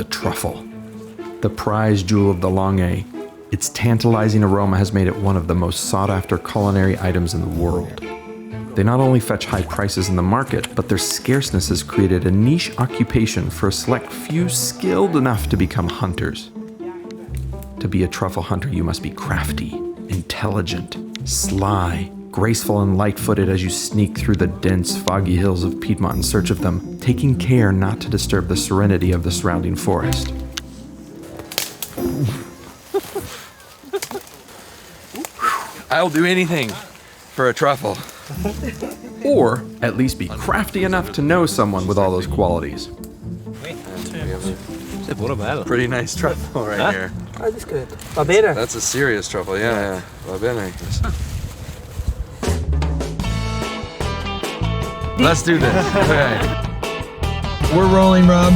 the truffle. The prize jewel of the Langhe, its tantalizing aroma has made it one of the most sought-after culinary items in the world. They not only fetch high prices in the market, but their scarceness has created a niche occupation for a select few skilled enough to become hunters. To be a truffle hunter, you must be crafty, intelligent, sly, graceful and light-footed as you sneak through the dense, foggy hills of Piedmont in search of them, taking care not to disturb the serenity of the surrounding forest. I'll do anything for a truffle. Or at least be crafty enough to know someone with all those qualities. Pretty nice truffle right here. Oh, that's good. Va bene. That's a serious truffle, yeah. Va bene. Let's do this. Okay. We're rolling, Rob.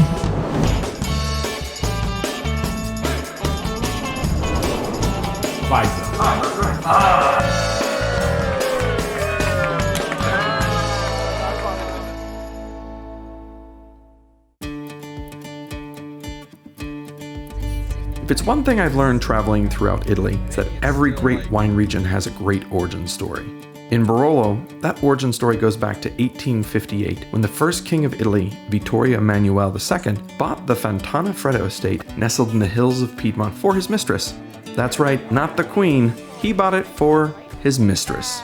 If it's one thing I've learned traveling throughout Italy, it's that every great wine region has a great origin story. In Barolo, that origin story goes back to 1858, when the first king of Italy, Vittorio Emanuele II, bought the Fontana Fredda estate nestled in the hills of Piedmont for his mistress. That's right, not the queen. He bought it for his mistress.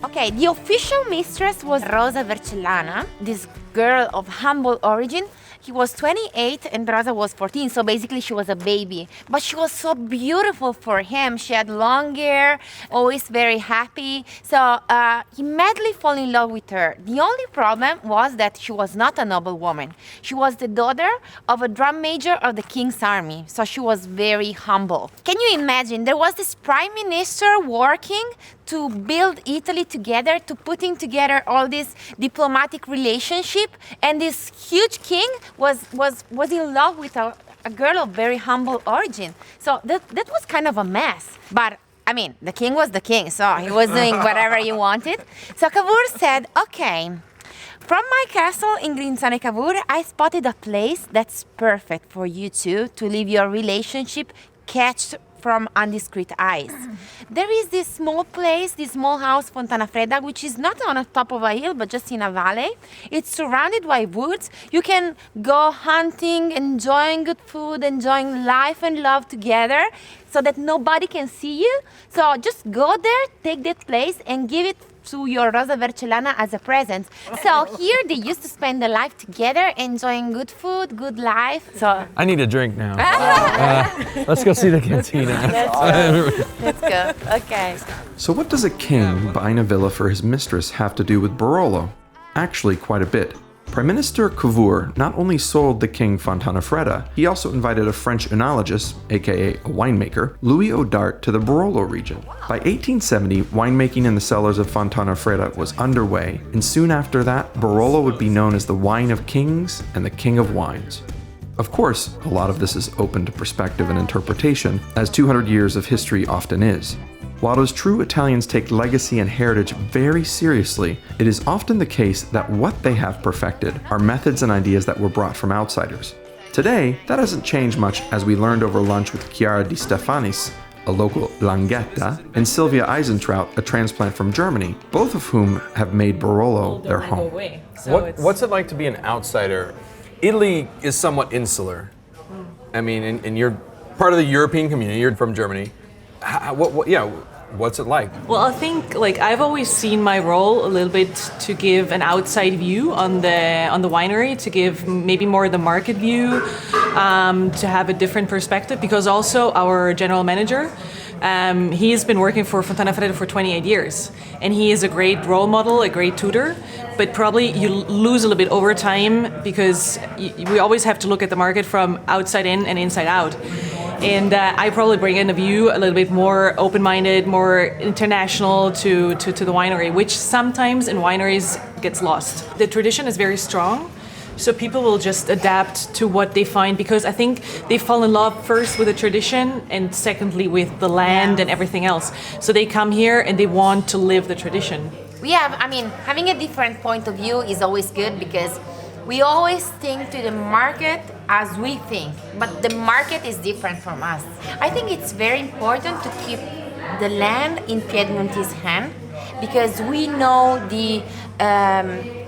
Okay, the official mistress was Rosa Vercellana, this girl of humble origin. He was 28 and Rosa was 14, so basically she was a baby. But she was so beautiful for him. She had long hair, always very happy. So he madly fell in love with her. The only problem was that she was not a noble woman. She was the daughter of a drum major of the king's army, so she was very humble. Can you imagine? There was this prime minister working to build Italy together, to putting together all this diplomatic relationship, and this huge king was in love with a girl of very humble origin. So that was kind of a mess. But I mean, the king was the king, so he was doing whatever he wanted. So Cavour said, okay, from my castle in Grinzane Cavour, I spotted a place that's perfect for you two to live your relationship catch from indiscreet eyes. There is this small place, this small house, Fontana Fredda, which is not on the top of a hill, but just in a valley. It's surrounded by woods. You can go hunting, enjoying good food, enjoying life and love together so that nobody can see you. So just go there, take that place, and give it to your Rosa Vercellana as a present. So here they used to spend their life together, enjoying good food, good life. So I need a drink now. Let's go see the cantina. let's go. Okay. So what does a king buying a villa for his mistress have to do with Barolo? Actually, quite a bit. Prime Minister Cavour not only sold the king Fontana Fredda, he also invited a French oenologist, aka a winemaker, Louis Odart, to the Barolo region. By 1870, winemaking in the cellars of Fontana Fredda was underway, and soon after that, Barolo would be known as the wine of kings and the king of wines. Of course, a lot of this is open to perspective and interpretation, as 200 years of history often is. While those true Italians take legacy and heritage very seriously, it is often the case that what they have perfected are methods and ideas that were brought from outsiders. Today, that hasn't changed much, as we learned over lunch with Chiara Di Stefanis, a local Langhetta, and Sylvia Eisentraut, a transplant from Germany, both of whom have made Barolo their home. What's it like to be an outsider? Italy is somewhat insular. I mean, and you're part of the European community, you're from Germany. What's it like? Well, I think I've always seen my role a little bit to give an outside view on the winery, to give maybe more the market view, to have a different perspective. Because also our general manager, he has been working for Fontana Fredda for 28 years, and he is a great role model, a great tutor. But probably you lose a little bit over time because we always have to look at the market from outside in and inside out. And I probably bring in a view a little bit more open-minded, more international to the winery, which sometimes in wineries gets lost. The tradition is very strong, so people will just adapt to what they find, because I think they fall in love first with the tradition and secondly with the land and everything else. So they come here and they want to live the tradition. Having a different point of view is always good, because we always think to the market as we think, but the market is different from us. I think it's very important to keep the land in Piedmontese hand because we know the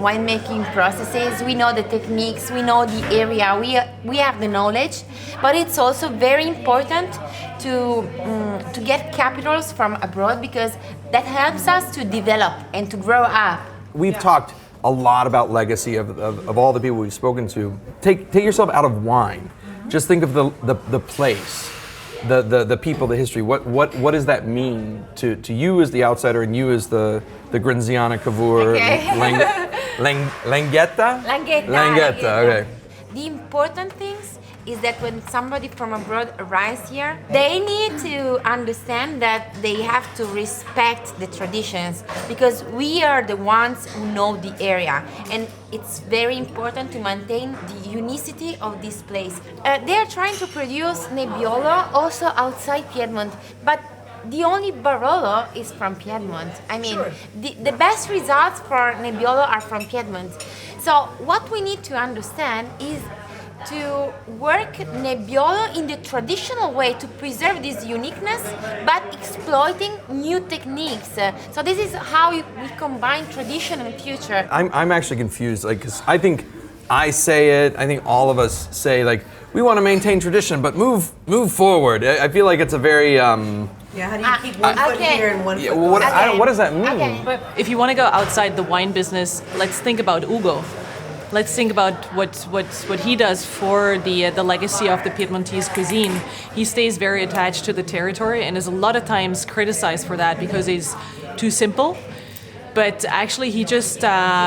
winemaking processes, we know the techniques, we know the area, we have the knowledge, but it's also very important to get capitals from abroad because that helps us to develop and to grow up. We've talked a lot about legacy of all the people we've spoken to. Take yourself out of wine. Just think of the place, the people, the history. What does that mean to you as the outsider and you as the Grinziana Cavour? Langhetta? Langhetta. Okay. The important things is that when somebody from abroad arrives here, they need to understand that they have to respect the traditions because we are the ones who know the area, and it's very important to maintain the unicity of this place. They are trying to produce Nebbiolo also outside Piedmont, but the only Barolo is from Piedmont. I mean, the best results for Nebbiolo are from Piedmont. So what we need to understand is to work Nebbiolo in the traditional way to preserve this uniqueness, but exploiting new techniques. So this is how we combine tradition and future. I'm actually confused, like, 'cause I think I say it, I think all of us say, like, we want to maintain tradition, but move forward. I feel like it's a very, Yeah, how do you keep one foot here and one foot what does that mean? Okay. But if you want to go outside the wine business, let's think about Ugo. Let's think about what he does for the legacy of the Piedmontese cuisine. He stays very attached to the territory and is a lot of times criticized for that because he's too simple. But actually, he just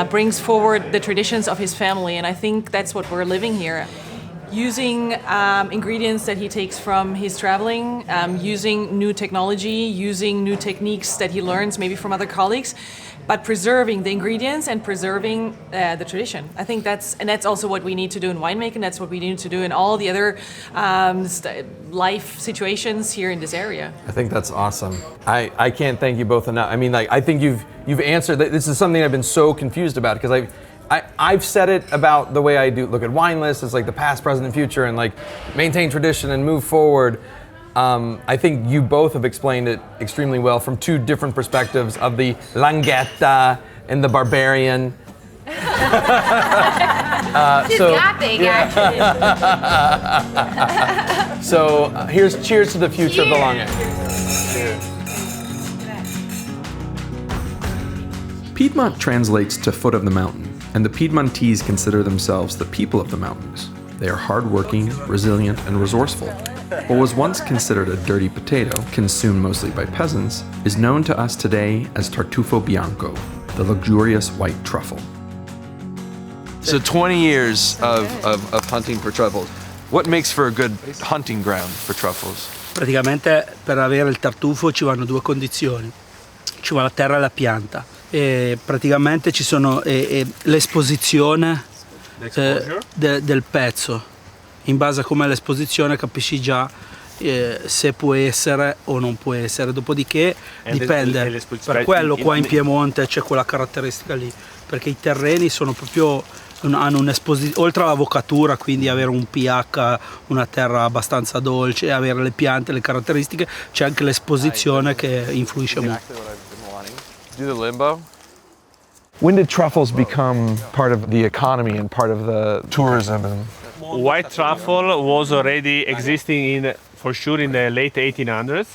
brings forward the traditions of his family, and I think that's what we're living here. Using ingredients that he takes from his traveling, using new technology, using new techniques that he learns maybe from other colleagues, but preserving the ingredients and preserving the tradition. I think that's also what we need to do in winemaking. That's what we need to do in all the other life situations here in this area. I think that's awesome. I can't thank you both enough. I mean, like, I think you've answered. This is something I've been so confused about because I've said it about the way I do look at wine lists. It's like the past, present, and future, and like maintain tradition and move forward. I think you both have explained it extremely well from two different perspectives of the Langhetta and the barbarian. She's laughing, actually. So here's cheers to the future of the Langhe. Piedmont translates to foot of the mountain, and the Piedmontese consider themselves the people of the mountains. They are hardworking, resilient, and resourceful. What was once considered a dirty potato, consumed mostly by peasants, is known to us today as tartufo bianco, the luxurious white truffle. So 20 years of hunting for truffles. What makes for a good hunting ground for truffles? Praticamente per avere il tartufo ci vanno due condizioni, ci va la terra e la pianta. E praticamente ci sono l'esposizione del pezzo. In base a com'è l'esposizione capisci già se può essere o non può essere, dopodiché dipende. Per quello qua in Piemonte c'è quella caratteristica lì, perché i terreni sono proprio hanno un'esposizione, oltre all'avocatura, quindi avere un pH, una terra abbastanza dolce, avere le piante, le caratteristiche, c'è anche l'esposizione che influisce molto. Do the limbo? When did truffles become part of the economy and part of the tourism? White truffle was already existing for sure in the late 1800s,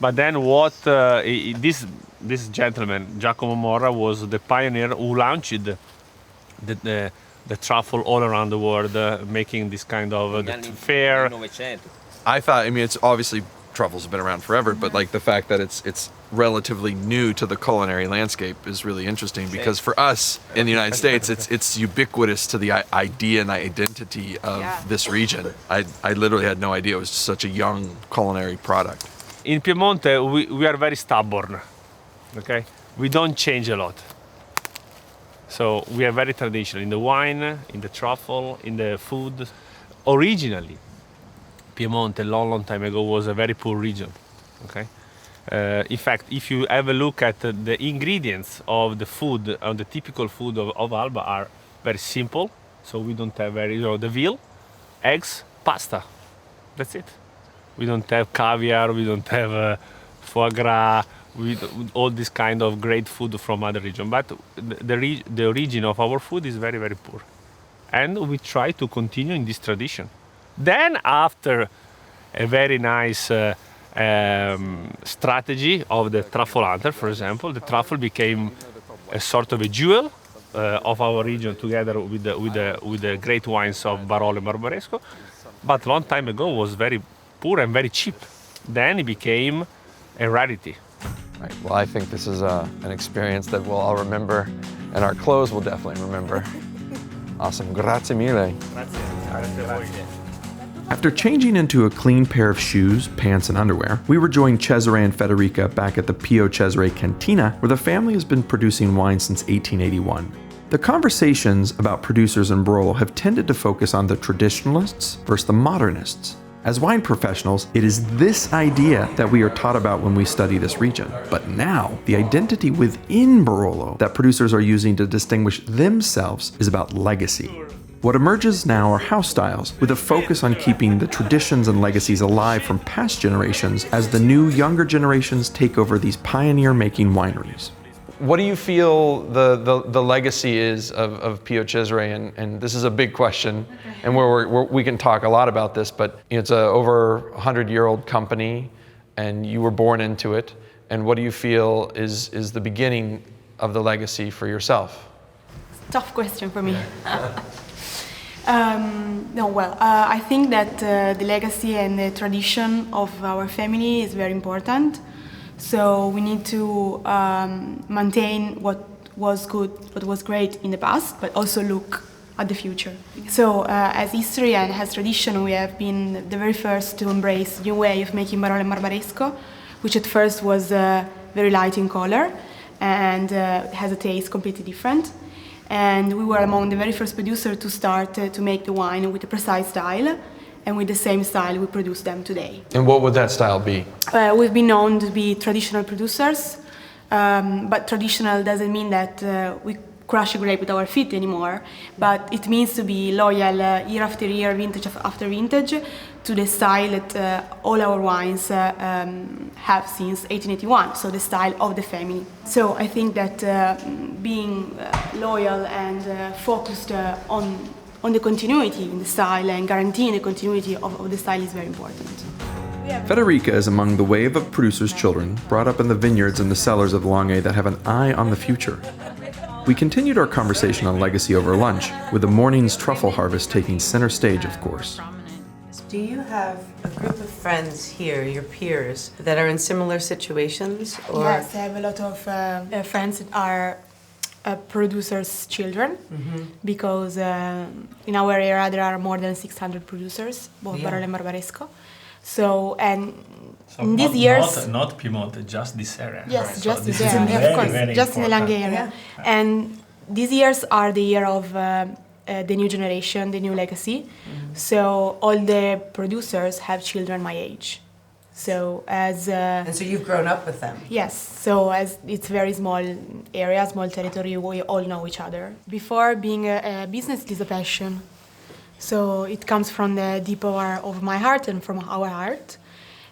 but then what this gentleman Giacomo Morra was the pioneer who launched the truffle all around the world, making this kind of fair. I thought, I mean, it's obviously truffles have been around forever, but like the fact that it's relatively new to the culinary landscape is really interesting because for us in the United States, it's ubiquitous to the idea and identity of this region. I literally had no idea it was such a young culinary product. In Piemonte, we are very stubborn, okay? We don't change a lot. So we are very traditional in the wine, in the truffle, in the food. Originally, Piemonte, long time ago, was a very poor region, okay? In fact, if you have a look at the ingredients of the food, of the typical food of Alba are very simple. So we don't have the veal, eggs, pasta. That's it. We don't have caviar, we don't have foie gras, all this kind of great food from other regions. But the origin of our food is very, very poor. And we try to continue in this tradition. Then after a very nice strategy of the truffle hunter, for example, the truffle became a sort of a jewel of our region together with the great wines of Barolo and Barbaresco. But long time ago was very poor and very cheap. Then it became a rarity. Right. Well, I think this is an experience that we'll all remember, and our clothes will definitely remember. Awesome. Grazie mille. After changing into a clean pair of shoes, pants, and underwear, we rejoined Cesare and Federica back at the Pio Cesare Cantina, where the family has been producing wine since 1881. The conversations about producers in Barolo have tended to focus on the traditionalists versus the modernists. As wine professionals, it is this idea that we are taught about when we study this region. But now, the identity within Barolo that producers are using to distinguish themselves is about legacy. What emerges now are house styles, with a focus on keeping the traditions and legacies alive from past generations as the new, younger generations take over these pioneer-making wineries. What do you feel the legacy is of Pio Cesare? And this is a big question, and we can talk a lot about this, but it's a over 100-year-old company, and you were born into it. And what do you feel is the beginning of the legacy for yourself? Tough question for me. I think that the legacy and the tradition of our family is very important. So we need to maintain what was good, what was great in the past, but also look at the future. So as history and as tradition, we have been the very first to embrace the new way of making Barolo and Barbaresco, which at first was very light in color and has a taste completely different. And we were among the very first producers to start to make the wine with a precise style, and with the same style we produce them today. And what would that style be? We've been known to be traditional producers, but traditional doesn't mean that we crush a grape with our feet anymore, but it means to be loyal year after year, vintage after vintage, to the style that all our wines have since 1881, so the style of the family. So I think that being loyal and focused on the continuity in the style and guaranteeing the continuity of the style is very important. Federica is among the wave of producers' children brought up in the vineyards and the cellars of Langhe that have an eye on the future. We continued our conversation on legacy over lunch, with the morning's truffle harvest taking center stage, of course. Do you have a group of friends here, your peers, that are in similar situations? Or? Yes, I have a lot of friends that are producers' children, because in our area there are more than 600 producers, both Barolo and Barbaresco. So, and in these years... Not Piedmont, just this area. Yes, right? just this this area, of course, very just important. in the Langhe area. Yeah. And these years are the year of the new generation, the new legacy. So all the producers have children my age. So as and so you've grown up with them. Yes. So as it's very small area, small territory, we all know each other. Before being a business, it is a passion. So it comes from the deep of my heart and from our heart.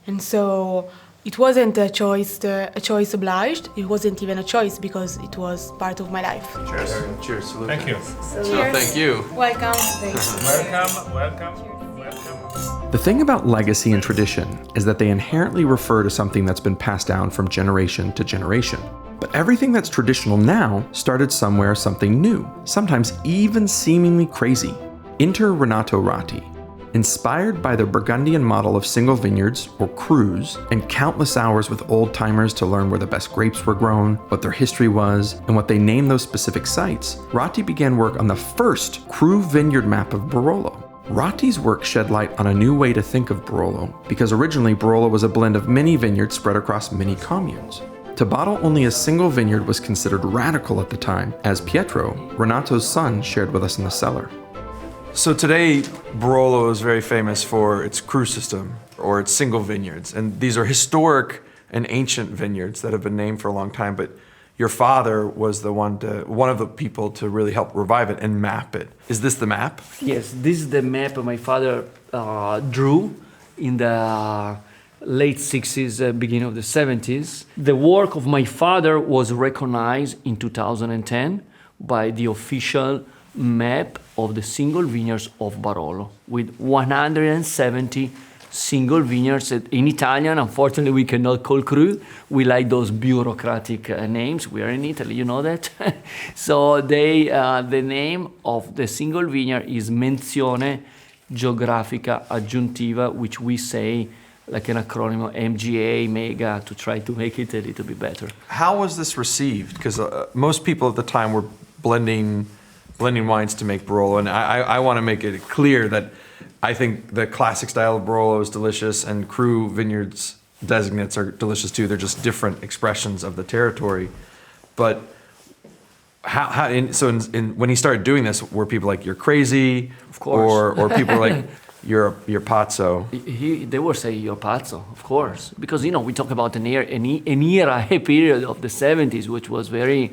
And so it wasn't a choice obliged. It wasn't even a choice because it was part of my life. Cheers. Cheers. Thank you. Cheers. Thank you. Welcome. Welcome. The thing about legacy and tradition is that they inherently refer to something that's been passed down from generation to generation. But everything that's traditional now started somewhere something new, sometimes even seemingly crazy. Enter Renato Ratti. Inspired by the Burgundian model of single vineyards, or crus, and countless hours with old-timers to learn where the best grapes were grown, what their history was, and what they named those specific sites, Ratti began work on the first cru vineyard map of Barolo. Ratti's work shed light on a new way to think of Barolo, because originally Barolo was a blend of many vineyards spread across many communes. To bottle only a single vineyard was considered radical at the time, as Pietro, Renato's son, shared with us in the cellar. So today, Barolo is very famous for its cru system, or its single vineyards. And these are historic and ancient vineyards that have been named for a long time. But your father was one of the people to really help revive it and map it. Is this the map? Yes, this is the map my father drew in the late 60s, beginning of the 70s. The work of my father was recognized in 2010 by the official map of the single vineyards of Barolo, with 170 single vineyards. In Italian, unfortunately, we cannot call cru. We like those bureaucratic names. We are in Italy, you know that. So the name of the single vineyard is Menzione Geografica Aggiuntiva, which we say like an acronym, MGA, Mega, to try to make it a little bit better. How was this received? Because most people at the time were blending wines to make Barolo, and I want to make it clear that I think the classic style of Barolo is delicious, and Cru Vineyards designates are delicious too. They're just different expressions of the territory. But when he started doing this, were people like, you're crazy? Of course. Or people were like, you're pazzo? They were saying you're pazzo, of course. Because, we talk about an era, a period of the 70s, which was very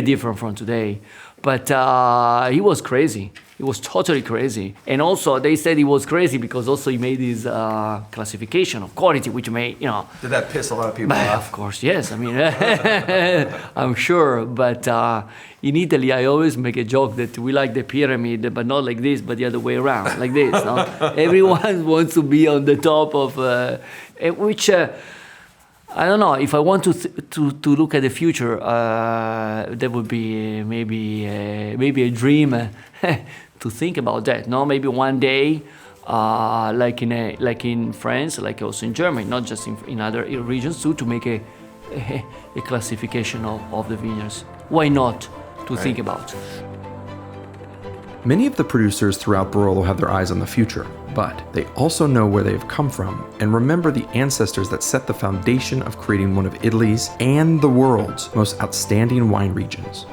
different from today. But he was crazy. He was totally crazy. And also, they said he was crazy because also he made his classification of quality, which made, Did that piss a lot of people off? Of course, yes. I mean, I'm sure. But in Italy, I always make a joke that we like the pyramid, but not like this, but the other way around, like this. No? Everyone wants to be on the top of, which... I don't know. If I want to look at the future, that would be maybe a dream to think about that. No, maybe one day, like in France, like also in Germany, not just in other regions too, to make a classification of the vineyards. Why not to think about? Many of the producers throughout Barolo have their eyes on the future, but they also know where they've come from and remember the ancestors that set the foundation of creating one of Italy's and the world's most outstanding wine regions.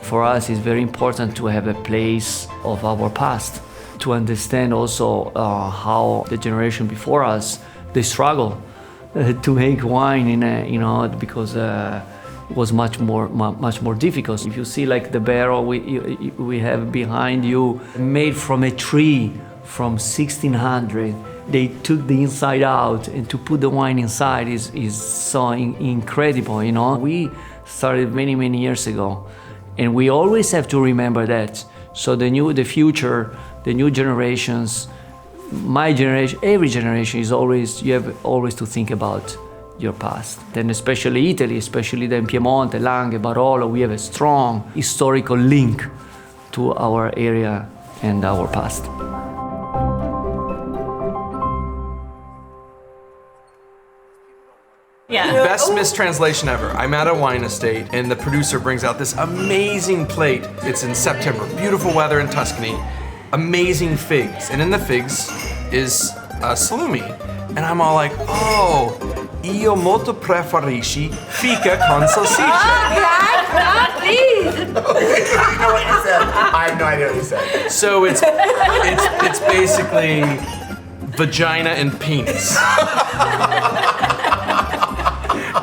For us, it's very important to have a place of our past, to understand also how the generation before us, they struggle to make wine because it was much more difficult. If you see like the barrel we have behind you, made from a tree from 1600, they took the inside out, and to put the wine inside is so incredible. We started many years ago, and we always have to remember that. So the new generations, my generation, every generation you have always to think about your past. Then especially Italy, especially then Piedmonte, Langhe, Barolo, we have a strong historical link to our area and our past. Yeah. Best mistranslation ever. I'm at a wine estate and the producer brings out this amazing plate. It's in September, beautiful weather in Tuscany, amazing figs. And in the figs is a salumi. And I'm all like, oh, io molto preferisci fica con salsiccia. Please. I have no idea what you said. So it's basically vagina and penis.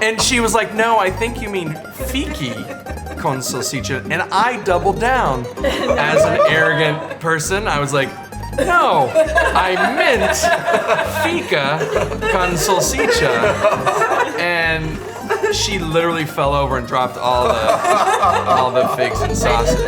And she was like, no, I think you mean fichi con salsiccia. And I doubled down. As an arrogant person, I was like, no, I meant fika con salsiccia. And she literally fell over and dropped all the figs and sausage.